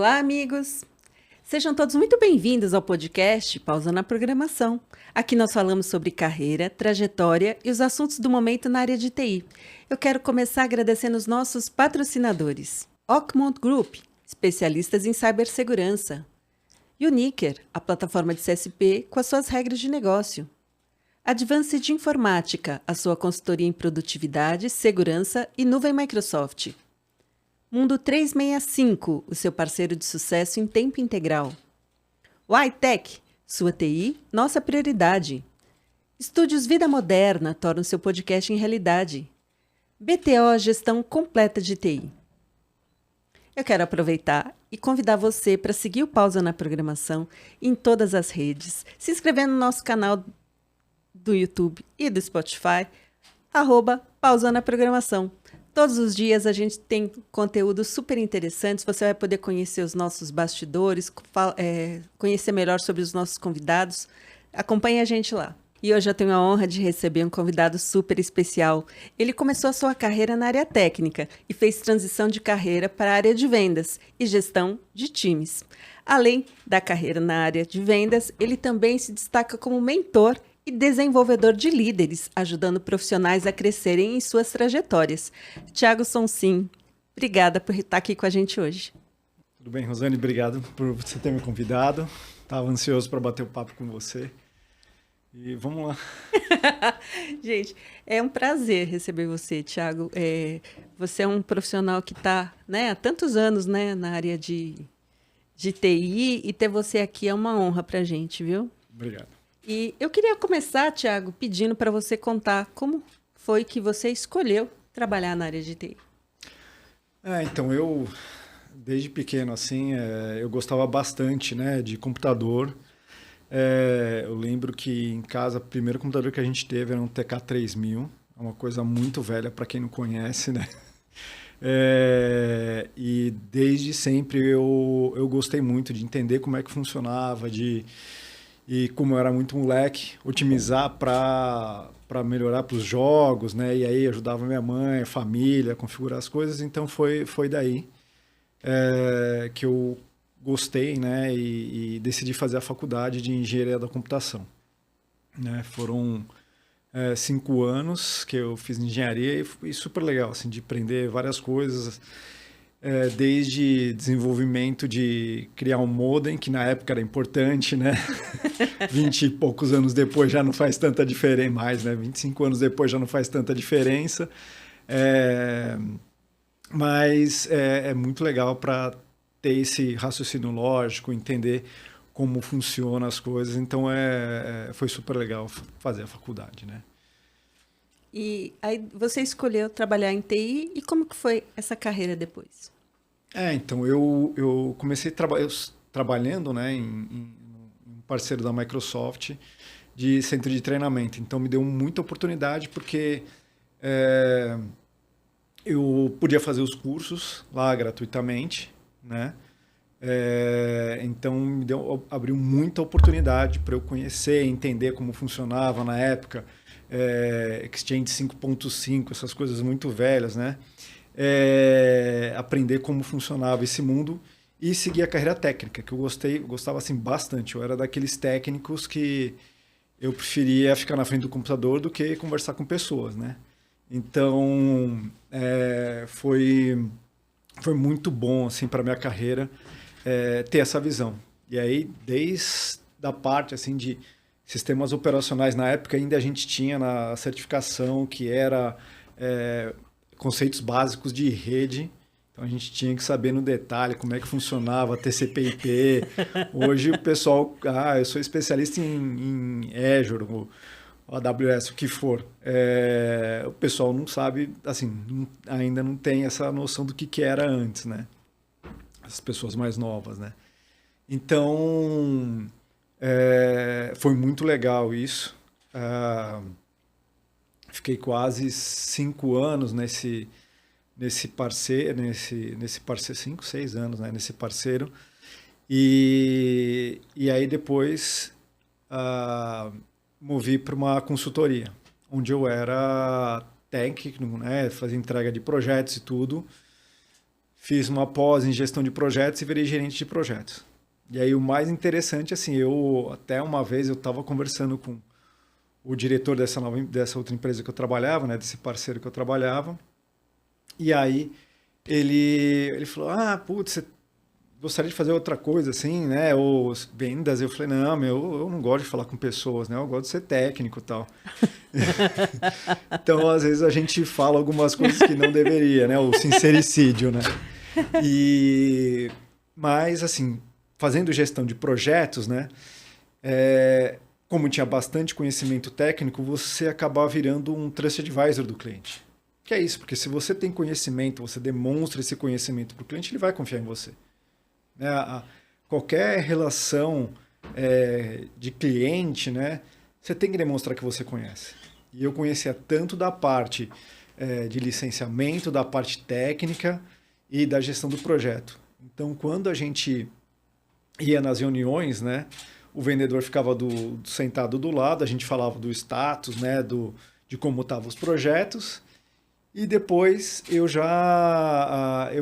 Olá, amigos! Sejam todos muito bem-vindos ao podcast Pausando a Programação. Aqui nós falamos sobre carreira, trajetória e os assuntos do momento na área de TI. Eu quero começar agradecendo os nossos patrocinadores. Ockmont Group, especialistas em cibersegurança. Uniker, a plataforma de CSP com as suas regras de negócio. Advanced Informática, a sua consultoria em produtividade, segurança e nuvem Microsoft. Mundo 365, o seu parceiro de sucesso em tempo integral. YTech, sua TI, nossa prioridade. Estúdios Vida Moderna torna o seu podcast em realidade. BTO, gestão completa de TI. Eu quero aproveitar e convidar você para seguir o Pausa na Programação em todas as redes, se inscrever no nosso canal do YouTube e do Spotify, @Pausa na Programação. Todos os dias a gente tem conteúdos super interessantes, você vai poder conhecer os nossos bastidores, conhecer melhor sobre os nossos convidados. Acompanhe a gente lá. E hoje eu tenho a honra de receber um convidado super especial. Ele começou a sua carreira na área técnica e fez transição de carreira para a área de vendas e gestão de times. Além da carreira na área de vendas, ele também se destaca como mentor e desenvolvedor de líderes, ajudando profissionais a crescerem em suas trajetórias. Thiago Sonsim, obrigada por estar aqui com a gente hoje. Tudo bem, Rosane? Obrigado por você ter me convidado. Estava ansioso para bater o papo com você. E vamos lá. Gente, é um prazer receber você, Thiago. Você é um profissional que está, há tantos anos, na área de TI, e ter você aqui é uma honra para a gente, viu? Obrigado. E eu queria começar, Thiago, pedindo para você contar como foi que você escolheu trabalhar na área de TI. Então, eu, desde pequeno, assim, eu gostava bastante, de computador. Eu lembro que em casa, o primeiro computador que a gente teve era um TK-3000, é uma coisa muito velha para quem não conhece, né? E desde sempre eu gostei muito de entender como é que funcionava, e como eu era muito moleque, otimizar para melhorar para os jogos, né? E aí ajudava minha mãe, a família, a configurar as coisas. Então foi daí que eu gostei, né? E decidi fazer a faculdade de engenharia da computação. Né? Foram 5 anos que eu fiz engenharia e foi super legal, assim, de aprender várias coisas. Desde desenvolvimento de criar um modem, que na época era importante, né? 20 e poucos anos depois já não faz tanta diferença mais, né? 25 anos depois já não faz tanta diferença. Mas é muito legal para ter esse raciocínio lógico, entender como funcionam as coisas. Então, foi super legal fazer a faculdade, né? E aí você escolheu trabalhar em TI, e como que foi essa carreira depois? Então, eu comecei trabalhando, né, em um parceiro da Microsoft de centro de treinamento. Então, me deu muita oportunidade porque eu podia fazer os cursos lá gratuitamente, né? Então, abriu muita oportunidade para eu conhecer, entender como funcionava na época, Exchange 5.5, essas coisas muito velhas, né? Aprender como funcionava esse mundo e seguir a carreira técnica, que eu gostava assim, bastante. Eu era daqueles técnicos que eu preferia ficar na frente do computador do que conversar com pessoas, né? Então, foi muito bom assim, para a minha carreira ter essa visão. E aí, desde a parte assim, de sistemas operacionais, na época ainda a gente tinha na certificação que era conceitos básicos de rede. Então a gente tinha que saber no detalhe como é que funcionava TCP/IP. Hoje o pessoal, eu sou especialista em Azure, ou AWS, o que for. O pessoal não sabe, assim, ainda não tem essa noção do que era antes, né? As pessoas mais novas, né? Então, foi muito legal isso. Fiquei quase 5 anos nesse parceiro, 5, 6 anos, né, nesse parceiro. E aí depois movi para uma consultoria, onde eu era técnico, né, fazia entrega de projetos e tudo. fiz uma pós em gestão de projetos e virei gerente de projetos. E aí o mais interessante, assim, até uma vez eu estava conversando com o diretor dessa outra empresa que eu trabalhava, né, desse parceiro que eu trabalhava, e aí ele falou, putz, você gostaria de fazer outra coisa assim, né, ou vendas? Eu falei, não, eu não gosto de falar com pessoas, né, eu gosto de ser técnico e tal. Então, às vezes a gente fala algumas coisas que não deveria, né, o sincericídio, né. Mas, assim, fazendo gestão de projetos, né, como tinha bastante conhecimento técnico, você acaba virando um trust advisor do cliente. Que é isso, porque se você tem conhecimento, você demonstra esse conhecimento para o cliente, ele vai confiar em você. Né? Qualquer relação de cliente, né, você tem que demonstrar que você conhece. E eu conhecia tanto da parte de licenciamento, da parte técnica e da gestão do projeto. Então, quando a gente ia nas reuniões, né, o vendedor ficava sentado do lado, a gente falava do status, né, de como estavam os projetos, e depois eu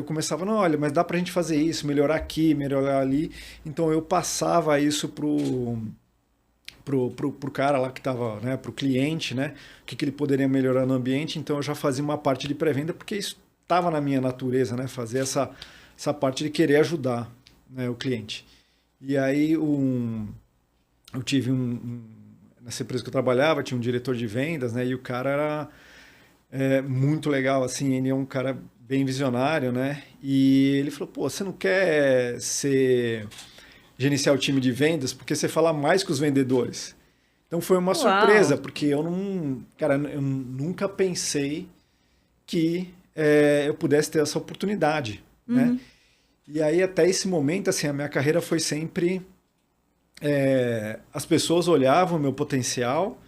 começava, não, olha, mas dá para a gente fazer isso, melhorar aqui, melhorar ali. Então eu passava isso pro cara lá que estava, né, pro cliente, né, o que ele poderia melhorar no ambiente. Então eu já fazia uma parte de pré-venda, porque isso estava na minha natureza, né, fazer essa parte de querer ajudar, né, o cliente. E aí eu tive nessa empresa que eu trabalhava, tinha um diretor de vendas, né, e o cara era muito legal, assim, ele é um cara bem visionário, né, e ele falou, pô, você não quer gerenciar o time de vendas porque você fala mais que os vendedores? Então foi uma surpresa, porque eu nunca pensei que eu pudesse ter essa oportunidade, né? E aí até esse momento, assim, a minha carreira foi sempre as pessoas olhavam o meu potencial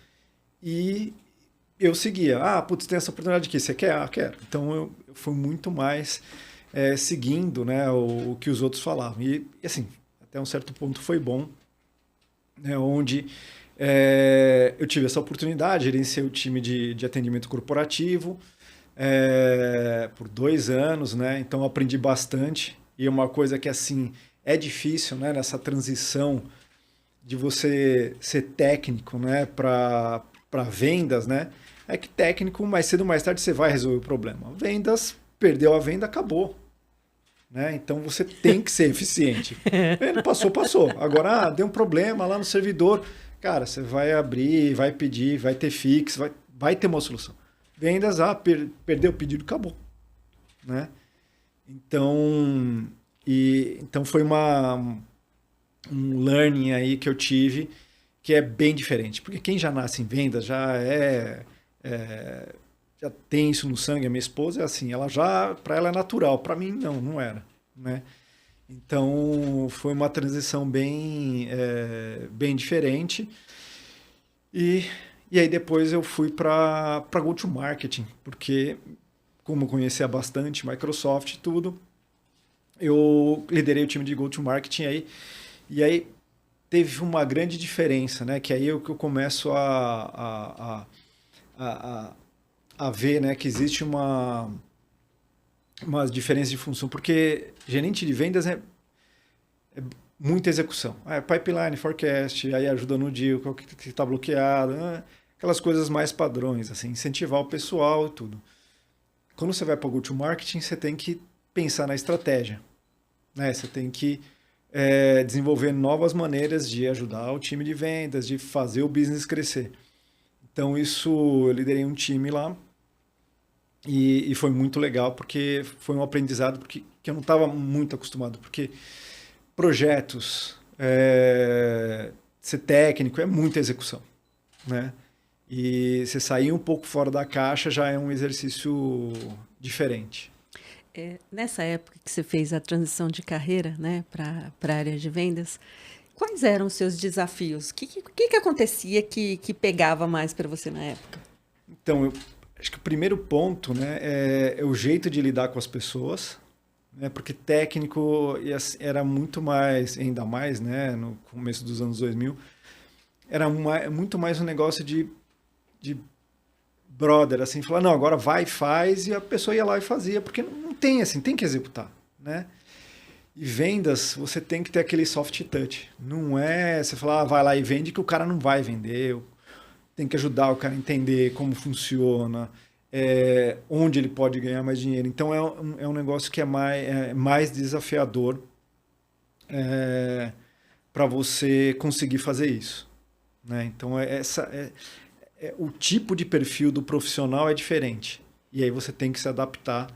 e eu seguia. Putz, tem essa oportunidade aqui, você quer? Quero. Então eu fui muito mais seguindo, né, o que os outros falavam. E assim, até um certo ponto foi bom, né, onde eu tive essa oportunidade, gerenciei o time de atendimento corporativo por 2 anos, né, então eu aprendi bastante. E uma coisa que, assim, é difícil, né, nessa transição de você ser técnico, né, para vendas, né, é que técnico, mais cedo ou mais tarde, você vai resolver o problema. Vendas, perdeu a venda, acabou. Né? Então, você tem que ser eficiente. Passou. Agora, deu um problema lá no servidor. Cara, você vai abrir, vai pedir, vai ter fix, vai ter uma solução. Vendas, perdeu o pedido, acabou. Né? Então foi um learning aí que eu tive que é bem diferente. Porque quem já nasce em vendas já já tem isso no sangue. A minha esposa é assim, para ela é natural. Para mim, não era. Né? Então foi uma transição bem diferente. E aí depois eu fui para go-to-marketing, porque como eu conhecia bastante Microsoft e tudo, eu liderei o time de go-to-marketing aí. E aí teve uma grande diferença, né? Que aí eu começo a ver, né, que existe uma diferença de função, porque gerente de vendas é muita execução. Pipeline, forecast, aí ajuda no deal, qual que está bloqueado, né? Aquelas coisas mais padrões, assim, incentivar o pessoal e tudo. Quando você vai para o go-to-marketing, você tem que pensar na estratégia. Né? Você tem que desenvolver novas maneiras de ajudar o time de vendas, de fazer o business crescer. Então, eu liderei um time lá e foi muito legal, porque foi um aprendizado que eu não estava muito acostumado, porque projetos, ser técnico é muita execução, né? E você sair um pouco fora da caixa já é um exercício diferente. Nessa época que você fez a transição de carreira, né, para a área de vendas, quais eram os seus desafios? O que acontecia que pegava mais para você na época? Então, eu acho que o primeiro ponto, né, é o jeito de lidar com as pessoas, né, porque técnico era muito mais, ainda mais, né, no começo dos anos 2000, era muito mais um negócio de brother, assim, falar, não, agora vai, faz, e a pessoa ia lá e fazia, porque não tem, assim, tem que executar. né? E vendas, você tem que ter aquele soft touch. Não é você falar, vai lá e vende, que o cara não vai vender. Tem que ajudar o cara a entender como funciona, onde ele pode ganhar mais dinheiro. Então é um negócio que é mais desafiador para você conseguir fazer isso, né? Então o tipo de perfil do profissional é diferente. E aí você tem que se adaptar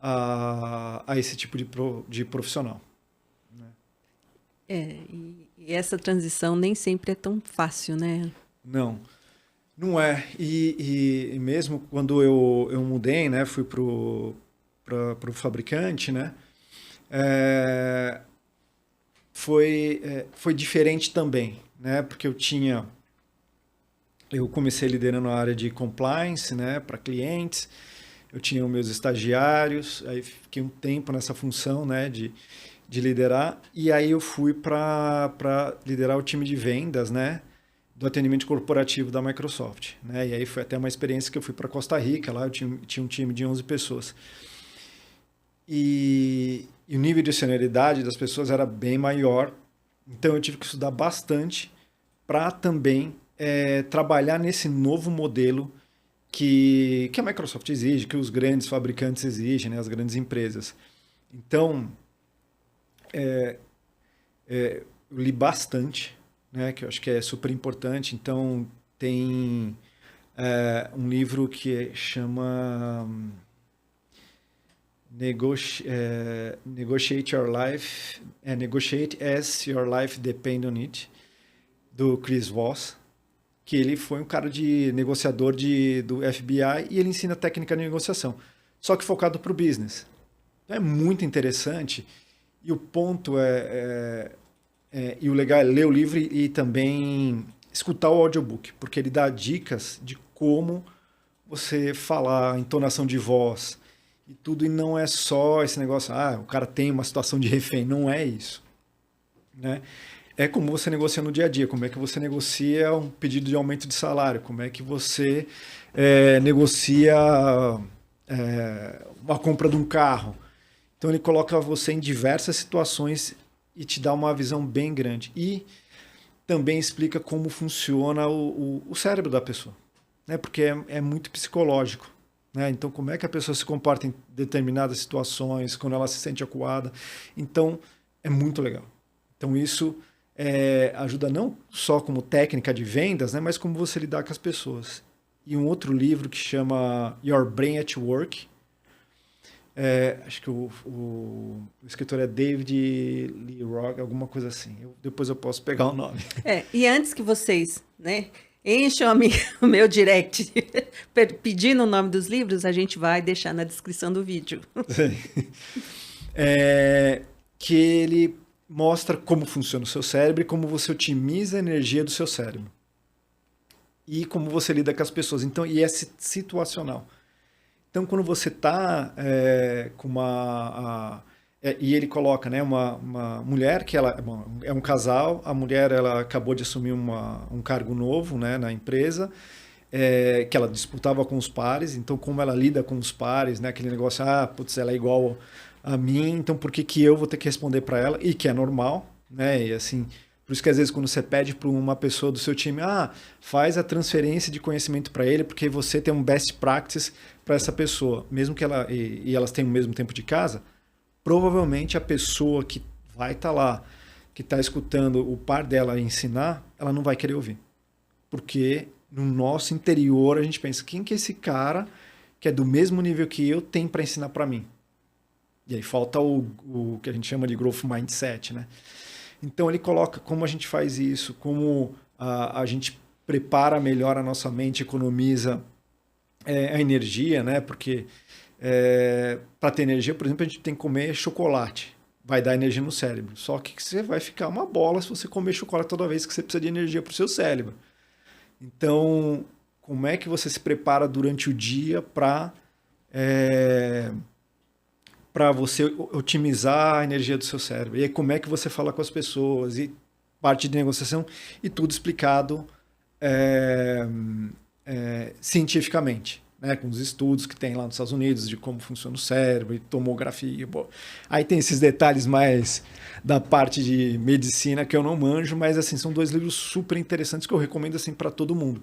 a esse tipo de profissional. E essa transição nem sempre é tão fácil, né? Não é. E mesmo quando eu mudei, né, fui pro fabricante, né, foi diferente também, né, porque eu comecei liderando a área de compliance, né, para clientes. Eu tinha os meus estagiários, aí fiquei um tempo nessa função, né, de liderar, e aí eu fui para liderar o time de vendas, né, do atendimento corporativo da Microsoft, né, e aí foi até uma experiência que eu fui para Costa Rica, lá eu tinha um time de 11 pessoas. E o nível de senioridade das pessoas era bem maior, então eu tive que estudar bastante para também trabalhar nesse novo modelo que a Microsoft exige, que os grandes fabricantes exigem, né, as grandes empresas. Então, eu li bastante, né, que eu acho que é super importante. Então, tem um livro que chama Negotiate Your Life, Negotiate as Your Life Depends on It, do Chris Voss, que ele foi um cara de negociador do FBI e ele ensina técnica de negociação, só que focado para o business. Então é muito interessante e o ponto e o legal é ler o livro e também escutar o audiobook, porque ele dá dicas de como você falar, entonação de voz e tudo, e não é só esse negócio, o cara tem uma situação de refém, não é isso, né? É como você negocia no dia a dia, como é que você negocia um pedido de aumento de salário, como é que você negocia a compra de um carro. Então ele coloca você em diversas situações e te dá uma visão bem grande. E também explica como funciona o cérebro da pessoa, né? Porque é muito psicológico, né? Então como é que a pessoa se comporta em determinadas situações, quando ela se sente acuada. Então é muito legal. Então isso ajuda não só como técnica de vendas, né, mas como você lidar com as pessoas. E um outro livro que chama Your Brain at Work, acho que o escritor é David Lee Roth, alguma coisa assim. Depois eu posso pegar o nome. E antes que vocês, né, encham o meu direct pedindo o nome dos livros, a gente vai deixar na descrição do vídeo. Que ele mostra como funciona o seu cérebro e como você otimiza a energia do seu cérebro. E como você lida com as pessoas. Então, e é situacional. Então, quando você está com e ele coloca, né, uma mulher que é um casal, a mulher ela acabou de assumir um cargo novo, né, na empresa, que ela disputava com os pares. Então, como ela lida com os pares, né, aquele negócio, putz, ela é igual a mim, então por que eu vou ter que responder para ela? E que é normal, né? E assim, por isso que às vezes quando você pede para uma pessoa do seu time, faz a transferência de conhecimento para ele, porque você tem um best practice para essa pessoa, mesmo que elas tenham o mesmo tempo de casa, provavelmente a pessoa que vai estar lá, que está escutando o par dela ensinar, ela não vai querer ouvir. Porque no nosso interior a gente pensa, quem que é esse cara que é do mesmo nível que eu tem para ensinar para mim? E aí falta o que a gente chama de growth mindset, né? Então ele coloca como a gente faz isso, como a gente prepara melhor a nossa mente, economiza a energia, né? Porque para ter energia, por exemplo, a gente tem que comer chocolate. Vai dar energia no cérebro. Só que você vai ficar uma bola se você comer chocolate toda vez que você precisa de energia para o seu cérebro. Então, como é que você se prepara durante o dia para você otimizar a energia do seu cérebro? E aí, como é que você fala com as pessoas? E parte de negociação e tudo explicado cientificamente, né, com os estudos que tem lá nos Estados Unidos de como funciona o cérebro e tomografia. Pô. Aí tem esses detalhes mais da parte de medicina que eu não manjo, mas assim, são 2 livros super interessantes que eu recomendo assim para todo mundo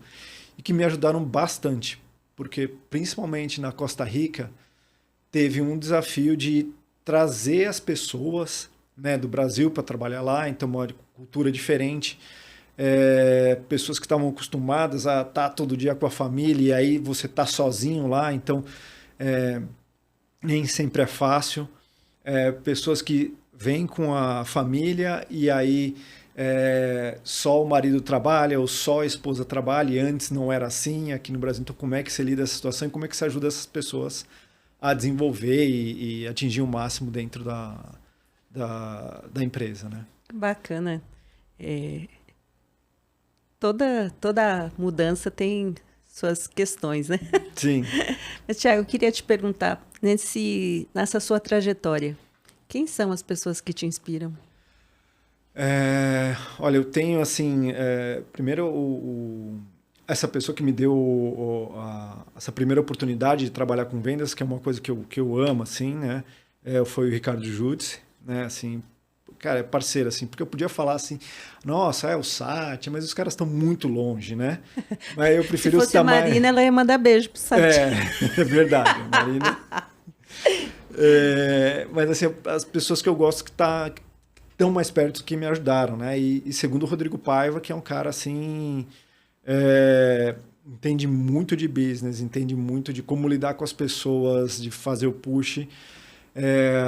e que me ajudaram bastante, porque principalmente na Costa Rica teve um desafio de trazer as pessoas, né, do Brasil para trabalhar lá, então uma cultura diferente. Pessoas que estavam acostumadas a estar todo dia com a família e aí você está sozinho lá, então nem sempre é fácil. Pessoas que vêm com a família e aí só o marido trabalha ou só a esposa trabalha, e antes não era assim aqui no Brasil. Então como é que você lida essa situação e como é que você ajuda essas pessoas a desenvolver e atingir o máximo dentro da empresa, né? Bacana. Toda mudança tem suas questões, né? Sim. Mas, Thiago, eu queria te perguntar, nessa sua trajetória, quem são as pessoas que te inspiram? Olha, eu tenho, assim, primeiro essa pessoa que me deu essa primeira oportunidade de trabalhar com vendas, que é uma coisa que eu amo, assim, né? Foi o Ricardo Jutzi, né? Assim, cara, é parceiro, assim, porque eu podia falar assim, nossa, é o Satya, mas os caras estão muito longe, né? Mas eu Se prefiro os fosse a Marina, ela ia mandar beijo pro Sati. É verdade, a Marina. Mas assim, as pessoas que eu gosto que estão mais perto que me ajudaram, né? E segundo o Rodrigo Paiva, que é um cara assim, entende muito de business, entende muito de como lidar com as pessoas, de fazer o push.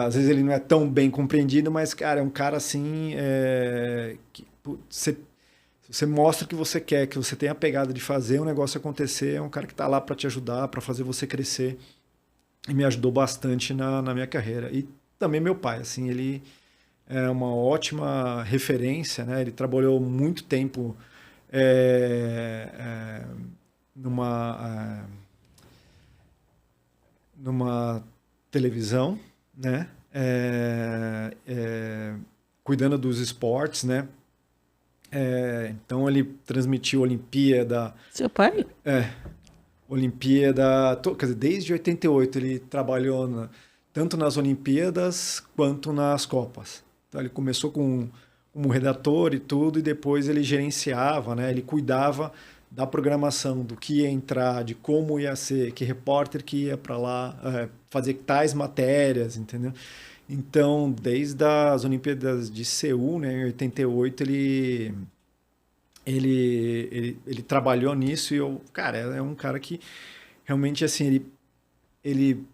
Às vezes ele não é tão bem compreendido, mas, cara, é um cara assim que você mostra que você quer, que você tem a pegada de fazer o negócio acontecer, é um cara que está lá para te ajudar, para fazer você crescer, e me ajudou bastante na minha carreira. E também meu pai, assim, ele é uma ótima referência, né? Ele trabalhou muito tempo numa televisão, né? Cuidando dos esportes, né? Então ele transmitiu Olimpíada. Seu pai? Olimpíada, quer dizer, desde 88 ele trabalhou tanto nas Olimpíadas quanto nas Copas. Então ele começou como redator e tudo, e depois ele gerenciava, né? Ele cuidava da programação, do que ia entrar, de como ia ser, que repórter que ia para lá fazer tais matérias, entendeu? Então, desde as Olimpíadas de Seul, né, em 88, ele trabalhou nisso e cara, é um cara que realmente, assim, ele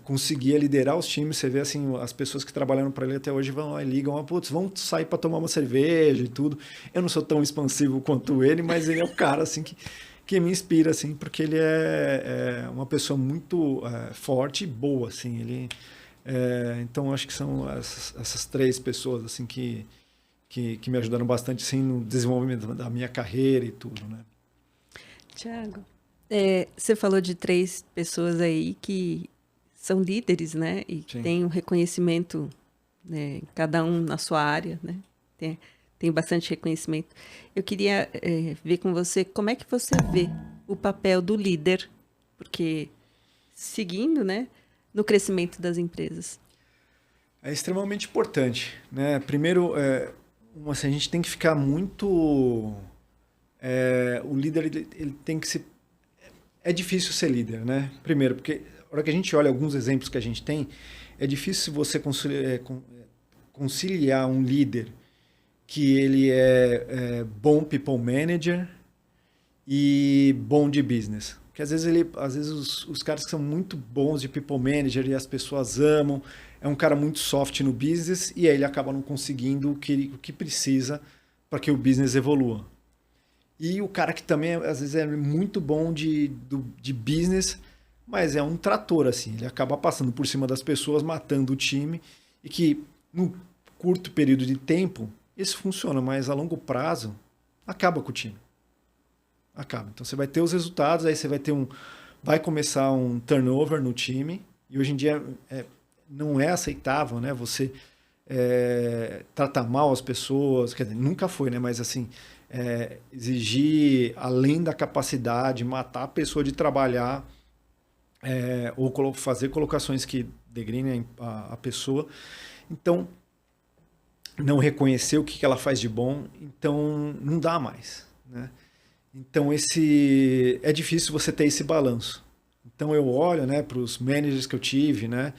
conseguia liderar os times. Você vê, assim, as pessoas que trabalharam para ele até hoje vão lá e ligam, putz, vamos sair para tomar uma cerveja e tudo. Eu não sou tão expansivo quanto ele, mas ele é um cara, assim, que me inspira, assim, porque ele é uma pessoa muito forte e boa, assim. Então, acho que são essas 3 pessoas, assim, que me ajudaram bastante, assim, no desenvolvimento da minha carreira e tudo, né? Thiago, você falou de 3 pessoas aí que são líderes, né? E Sim. têm um reconhecimento, né, cada um na sua área, né? Tem bastante reconhecimento. Eu queria ver com você como é que você vê o papel do líder, porque seguindo, né, no crescimento das empresas. É extremamente importante, né? Primeiro, assim, a gente tem que ficar muito... o líder, ele tem que se... É difícil ser líder, né? Primeiro, porque a hora que a gente olha alguns exemplos que a gente tem, é difícil você conciliar um líder que ele é bom people manager e bom de business. Porque às vezes os caras que são muito bons de people manager e as pessoas amam, é um cara muito soft no business e aí ele acaba não conseguindo o que precisa para que o business evolua. E o cara que também, às vezes, é muito bom de business, mas é um trator, assim. Ele acaba passando por cima das pessoas, matando o time, e que, no curto período de tempo, isso funciona, mas a longo prazo, acaba com o time. Acaba. Então, você vai ter os resultados, aí você vai começar um turnover no time, e hoje em dia não é aceitável, né? Você tratar mal as pessoas, quer dizer, nunca foi, né? Mas, assim... exigir além da capacidade, matar a pessoa de trabalhar, ou fazer colocações que degrinem a pessoa. Então, não reconhecer o que ela faz de bom, então não dá mais, né? Então, é difícil você ter esse balanço. Então, eu olho, né, para os managers que eu tive, né,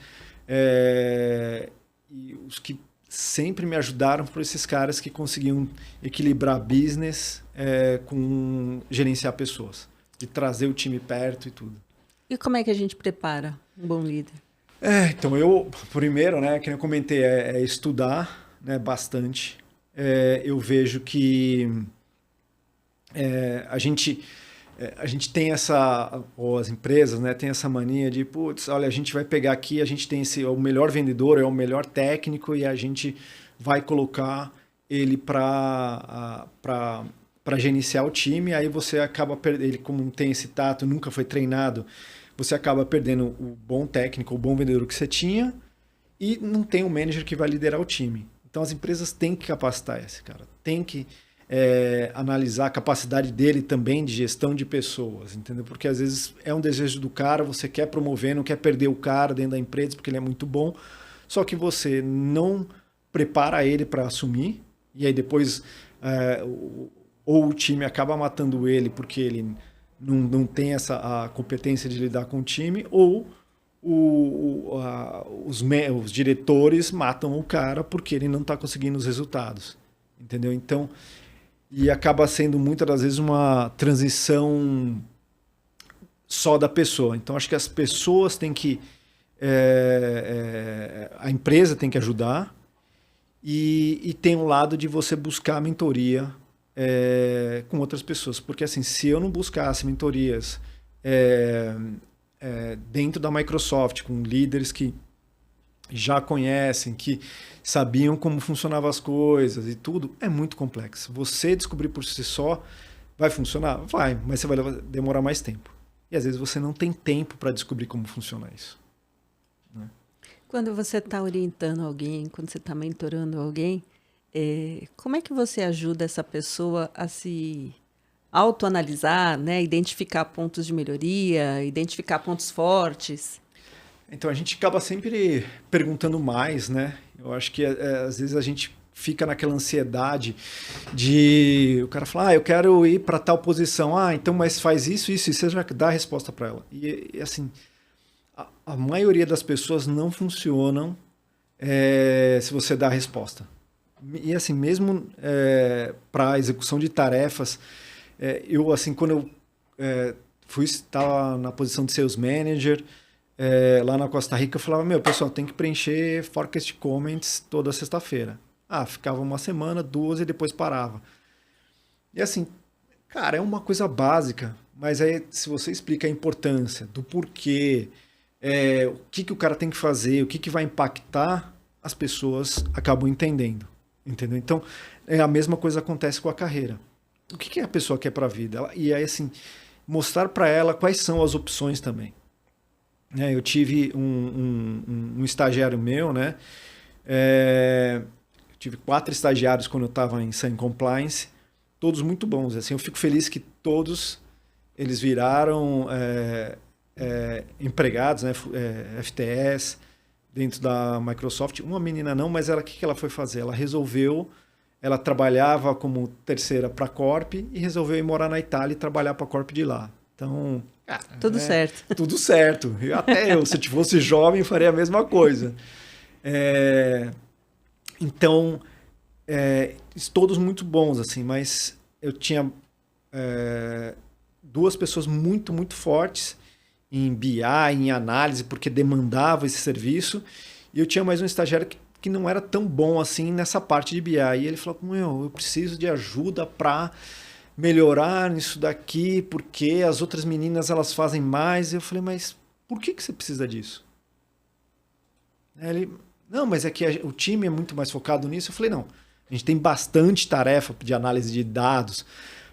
e os que sempre me ajudaram foram esses caras que conseguiam equilibrar business com gerenciar pessoas, de trazer o time perto e tudo. E como é que a gente prepara um bom líder? Então, eu, primeiro, né, que eu comentei, estudar, né, bastante. Eu vejo que a gente tem ou as empresas, né, tem essa mania de, putz, olha, a gente vai pegar aqui, a gente tem o melhor vendedor, o melhor técnico e a gente vai colocar ele para gerenciar o time, aí você acaba perdendo, ele como não tem esse tato, nunca foi treinado, você acaba perdendo o bom técnico, o bom vendedor que você tinha e não tem um manager que vai liderar o time. Então as empresas têm que capacitar esse cara, tem que analisar a capacidade dele também de gestão de pessoas, entendeu? Porque às vezes é um desejo do cara, você quer promover, não quer perder o cara dentro da empresa porque ele é muito bom, só que você não prepara ele para assumir e aí depois ou o time acaba matando ele porque ele não tem a competência de lidar com o time, ou os diretores matam o cara porque ele não está conseguindo os resultados, entendeu? Então, e acaba sendo muitas das vezes uma transição só da pessoa. Então, acho que as pessoas têm que... a empresa tem que ajudar e tem um lado de você buscar mentoria com outras pessoas. Porque, assim, se eu não buscasse mentorias dentro da Microsoft, com líderes que já conhecem, que sabiam como funcionavam as coisas e tudo, é muito complexo. Você descobrir por si só, vai funcionar? Vai, mas você vai demorar mais tempo. E às vezes você não tem tempo para descobrir como funciona isso, né? Quando você está orientando alguém, quando você está mentorando alguém, como é que você ajuda essa pessoa a se autoanalisar, né? Identificar pontos de melhoria, identificar pontos fortes? Então a gente acaba sempre perguntando mais, né? Eu acho que às vezes a gente fica naquela ansiedade de o cara falar, eu quero ir para tal posição, então mas faz isso, e você já dá a resposta para ela. E assim, a maioria das pessoas não funcionam se você dá a resposta. E assim, mesmo para execução de tarefas, eu assim, quando eu estava na posição de sales manager, lá na Costa Rica, eu falava, pessoal, tem que preencher forecast comments toda sexta-feira. Ficava uma semana, 2 e depois parava. E assim, cara, é uma coisa básica, mas aí se você explica a importância do porquê, o que o cara tem que fazer, o que vai impactar, as pessoas acabam entendendo, entendeu? Então, a mesma coisa acontece com a carreira. O que a pessoa quer para a vida? E aí, assim, mostrar para ela quais são as opções também. Eu tive um estagiário meu, né? Tive 4 estagiários quando eu estava em Sun Compliance, todos muito bons. Assim, eu fico feliz que todos eles viraram empregados, né? FTS, dentro da Microsoft. Uma menina não, mas o que ela foi fazer? Ela trabalhava como terceira para a Corp e resolveu ir morar na Itália e trabalhar para a Corp de lá. Então... Tudo certo. Tudo certo. Até eu, se fosse jovem, faria a mesma coisa. Então, todos muito bons, assim, mas eu tinha 2 pessoas muito, muito fortes em BI, em análise, porque demandava esse serviço, e eu tinha mais um estagiário que não era tão bom assim nessa parte de BI. E ele falou, eu preciso de ajuda para melhorar nisso daqui, porque as outras meninas elas fazem mais. Eu falei, mas por que você precisa disso? Ele, não, mas é que o time é muito mais focado nisso. Eu falei, não, a gente tem bastante tarefa de análise de dados,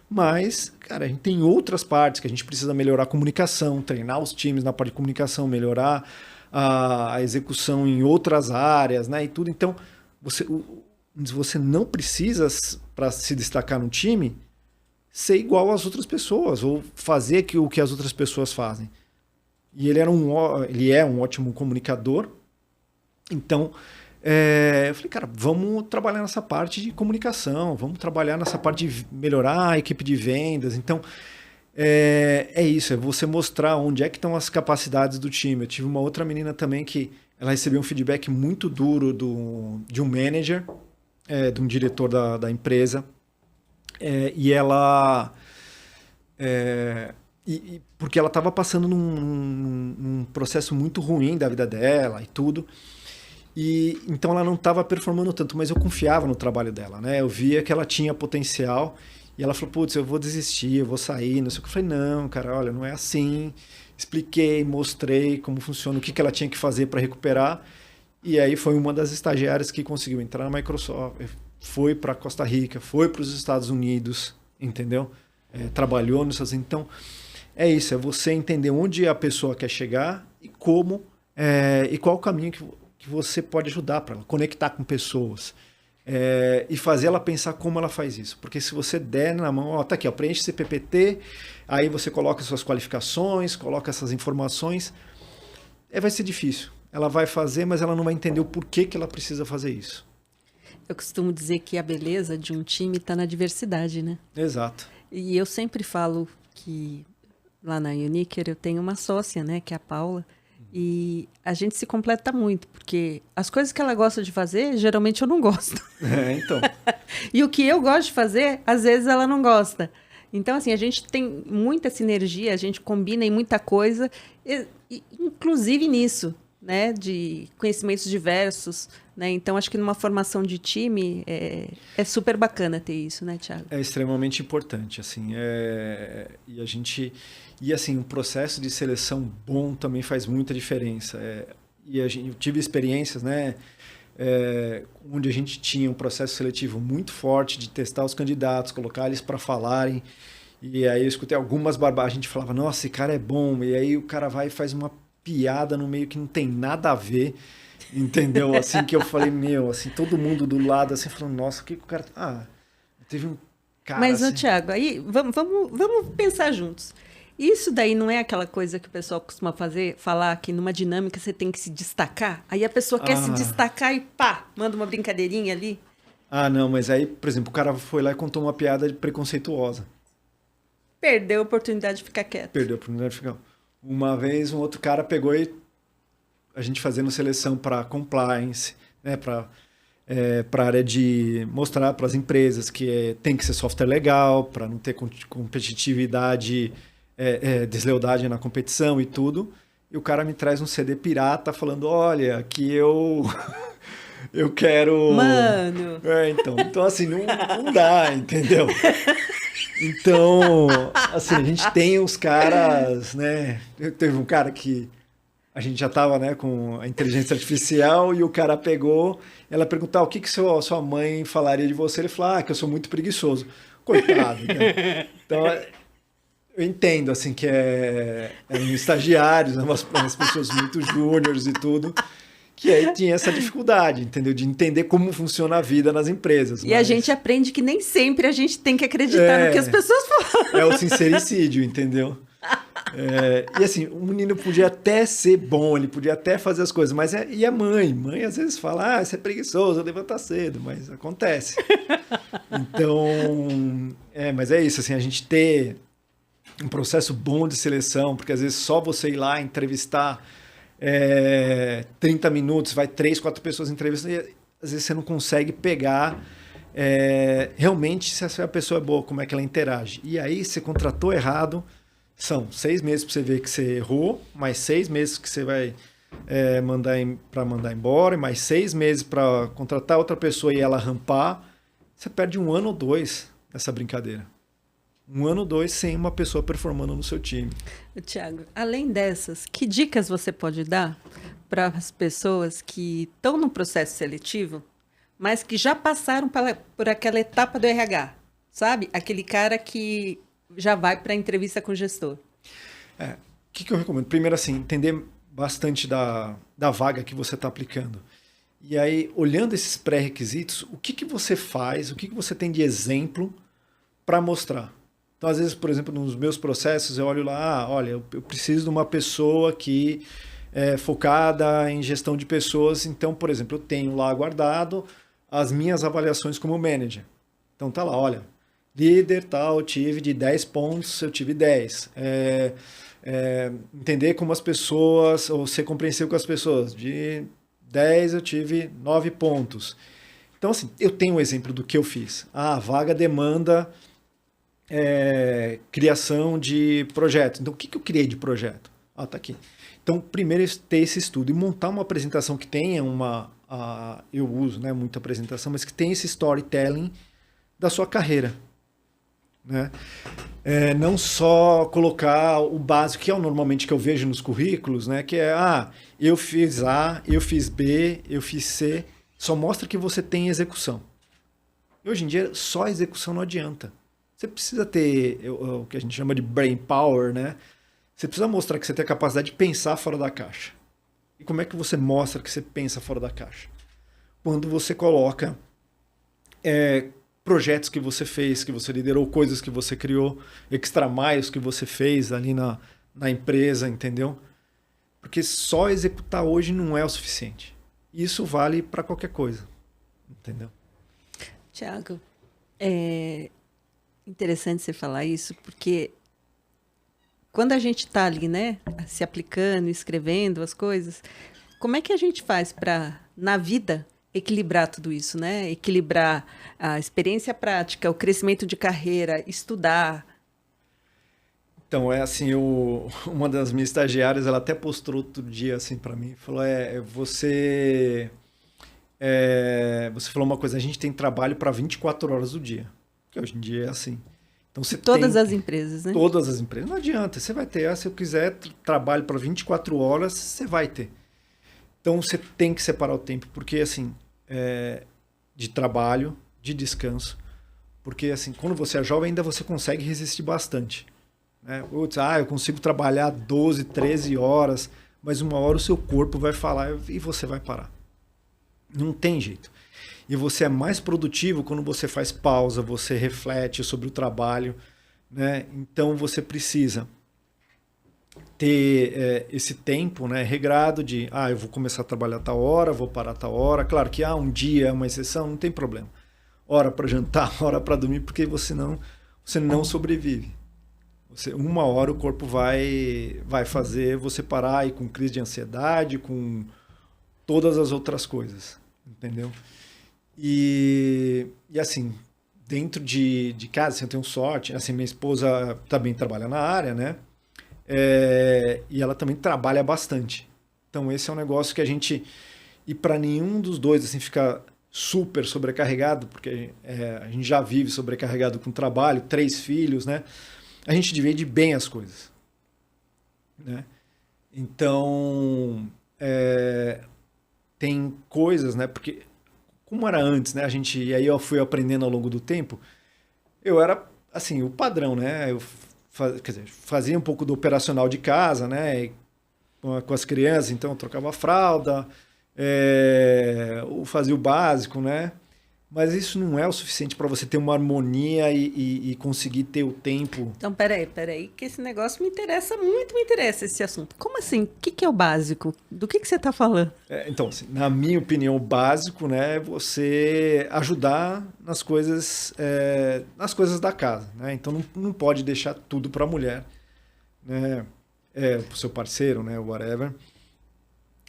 mas, cara, a gente tem outras partes que a gente precisa melhorar a comunicação, treinar os times na parte de comunicação, melhorar a execução em outras áreas, né, e tudo. Então, você não precisa, para se destacar no time, ser igual às outras pessoas, ou fazer o que as outras pessoas fazem. E ele é um ótimo comunicador. Então, eu falei, cara, vamos trabalhar nessa parte de comunicação, vamos trabalhar nessa parte de melhorar a equipe de vendas. Então, é isso, é você mostrar onde é que estão as capacidades do time. Eu tive uma outra menina também que ela recebeu um feedback muito duro de um manager, de um diretor da empresa, e ela... porque ela estava passando num processo muito ruim da vida dela e tudo. E então ela não estava performando tanto, mas eu confiava no trabalho dela, né? Eu via que ela tinha potencial e ela falou, putz, eu vou desistir, eu vou sair, não sei o que. Eu falei, não, cara, olha, não é assim. Expliquei, mostrei como funciona, o que ela tinha que fazer para recuperar. E aí foi uma das estagiárias que conseguiu entrar na Microsoft, foi para Costa Rica, foi para os Estados Unidos, entendeu? Trabalhou nos Estados Unidos. Então, é isso, é você entender onde a pessoa quer chegar e como, e qual o caminho que você pode ajudar para ela, conectar com pessoas e fazer ela pensar como ela faz isso. Porque se você der na mão, ó, tá aqui, ó, preenche esse PPT, aí você coloca suas qualificações, coloca essas informações, vai ser difícil. Ela vai fazer, mas ela não vai entender o porquê que ela precisa fazer isso. Eu costumo dizer que a beleza de um time está na diversidade, né? Exato. E eu sempre falo que lá na Uniker eu tenho uma sócia, né, que é a Paula, e a gente se completa muito, porque as coisas que ela gosta de fazer, geralmente eu não gosto. Então. E o que eu gosto de fazer, às vezes ela não gosta. Então, assim, a gente tem muita sinergia, a gente combina em muita coisa, inclusive nisso, né, de conhecimentos diversos, né? Então, acho que numa formação de time é super bacana ter isso, né, Thiago? É extremamente importante, assim, e assim, um processo de seleção bom também faz muita diferença. Eu tive experiências, né, onde a gente tinha um processo seletivo muito forte de testar os candidatos, colocar eles para falarem, e aí eu escutei algumas barbagens, a gente falava, nossa, esse cara é bom, e aí o cara vai e faz uma piada no meio que não tem nada a ver, entendeu? Assim que eu falei, assim, todo mundo do lado, assim, falando, nossa, o que o cara... teve um cara Mas, assim... Thiago, aí vamos pensar juntos. Isso daí não é aquela coisa que o pessoal costuma falar que numa dinâmica você tem que se destacar? Aí a pessoa quer se destacar e pá, manda uma brincadeirinha ali? Não, mas aí, por exemplo, o cara foi lá e contou uma piada preconceituosa. Perdeu a oportunidade de ficar quieto. Perdeu a oportunidade de ficar... Uma vez um outro cara pegou e a gente fazendo seleção para compliance, né, para a área de mostrar para as empresas que tem que ser software legal, para não ter competitividade, deslealdade na competição e tudo. E o cara me traz um CD pirata falando, olha, que eu quero... Mano! Então assim, não dá, entendeu? Então, assim, a gente tem os caras, né? Teve um cara que a gente já estava, né, com a inteligência artificial e o cara pegou, ela perguntou, o que sua mãe falaria de você? Ele falou, que eu sou muito preguiçoso. Coitado, né? Então, eu entendo, assim, que eram estagiários, né, umas pessoas muito júniores e tudo, que aí tinha essa dificuldade, entendeu? De entender como funciona a vida nas empresas. E a gente aprende que nem sempre a gente tem que acreditar no que as pessoas falam. É o sincericídio, entendeu? E assim, o menino podia até ser bom, ele podia até fazer as coisas, mas e a mãe? Mãe às vezes fala, você é preguiçoso, levanta cedo, mas acontece. Então, mas é isso, assim, a gente ter um processo bom de seleção, porque às vezes só você ir lá entrevistar 30 minutos, vai 3, 4 pessoas entrevistando, e às vezes você não consegue pegar realmente se essa pessoa é boa, como é que ela interage. E aí você contratou errado, são 6 meses para você ver que você errou, mais 6 meses que você vai mandar embora, e mais 6 meses para contratar outra pessoa e ela rampar. Você perde 1 ano ou 2 nessa brincadeira. 1 ano ou 2 sem uma pessoa performando no seu time. Thiago, além dessas, que dicas você pode dar para as pessoas que estão no processo seletivo, mas que já passaram por aquela etapa do RH, sabe? Aquele cara que já vai para a entrevista com o gestor. O que eu recomendo? Primeiro, assim, entender bastante da vaga que você está aplicando. E aí, olhando esses pré-requisitos, o que você faz, o que você tem de exemplo para mostrar? Então, às vezes, por exemplo, nos meus processos, eu olho lá, olha, eu preciso de uma pessoa que é focada em gestão de pessoas. Então, por exemplo, eu tenho lá guardado as minhas avaliações como manager. Então, tá lá, olha, líder tal, eu tive de 10 pontos, eu tive 10. Entender como as pessoas, ou ser compreensivo com as pessoas, de 10 eu tive 9 pontos. Então, assim, eu tenho um exemplo do que eu fiz. A vaga demanda criação de projeto. Então, o que eu criei de projeto? Tá aqui. Então, primeiro ter esse estudo e montar uma apresentação que tenha eu uso, né, muita apresentação, mas que tenha esse storytelling da sua carreira. Né? Não só colocar o básico, que é normalmente que eu vejo nos currículos, né, que é, eu fiz A, eu fiz B, eu fiz C, só mostra que você tem execução. E hoje em dia, só execução não adianta. Você precisa ter o que a gente chama de brain power, né? Você precisa mostrar que você tem a capacidade de pensar fora da caixa. E como é que você mostra que você pensa fora da caixa? Quando você coloca projetos que você fez, que você liderou, coisas que você criou, extra miles que você fez ali na empresa, entendeu? Porque só executar hoje não é o suficiente. Isso vale para qualquer coisa, entendeu? Tiago, é interessante você falar isso, porque quando a gente está ali, né, se aplicando, escrevendo as coisas, como é que a gente faz para, na vida, equilibrar tudo isso, né? Equilibrar a experiência prática, o crescimento de carreira, estudar. Então, assim, uma das minhas estagiárias, ela até postou outro dia, assim, para mim, falou, você falou uma coisa, a gente tem trabalho para 24 horas do dia, que hoje em dia é assim. Então, você todas as empresas, né? Todas as empresas. Não adianta, você vai ter, se eu quiser trabalho para 24 horas, você vai ter. Então, você tem que separar o tempo, porque, assim, de trabalho, de descanso, porque, assim, quando você é jovem, ainda você consegue resistir bastante. Né? Eu consigo trabalhar 12, 13 horas, mas uma hora o seu corpo vai falar e você vai parar. Não tem jeito. E você é mais produtivo quando você faz pausa, você reflete sobre o trabalho, né? Então você precisa ter esse tempo, né, regrado de eu vou começar a trabalhar a tal hora, vou parar a tal hora. Claro que um dia é uma exceção, não tem problema. Hora para jantar, hora para dormir, porque você não sobrevive. Uma hora o corpo vai fazer você parar aí com crise de ansiedade, com todas as outras coisas, entendeu? E assim, dentro de casa, assim, eu tenho sorte, assim, minha esposa também trabalha na área, né? E ela também trabalha bastante. Então esse é um negócio que e para nenhum dos dois assim fica super sobrecarregado, porque a gente já vive sobrecarregado com trabalho, 3 filhos, né? A gente divide bem as coisas, né? Então tem coisas, né? Porque como era antes, né? E aí eu fui aprendendo ao longo do tempo. Eu era assim o padrão, né? Fazia um pouco do operacional de casa, né? Com as crianças, então eu trocava a fralda, fazia o básico, né? Mas isso não é o suficiente para você ter uma harmonia e conseguir ter o tempo. Então, peraí, que esse negócio me interessa esse assunto. Como assim? O que é o básico? Do que você está falando? Então, assim, na minha opinião, o básico, né, é você ajudar nas coisas da casa, né? Então, não pode deixar tudo para a mulher, né? Para o seu parceiro, né, whatever.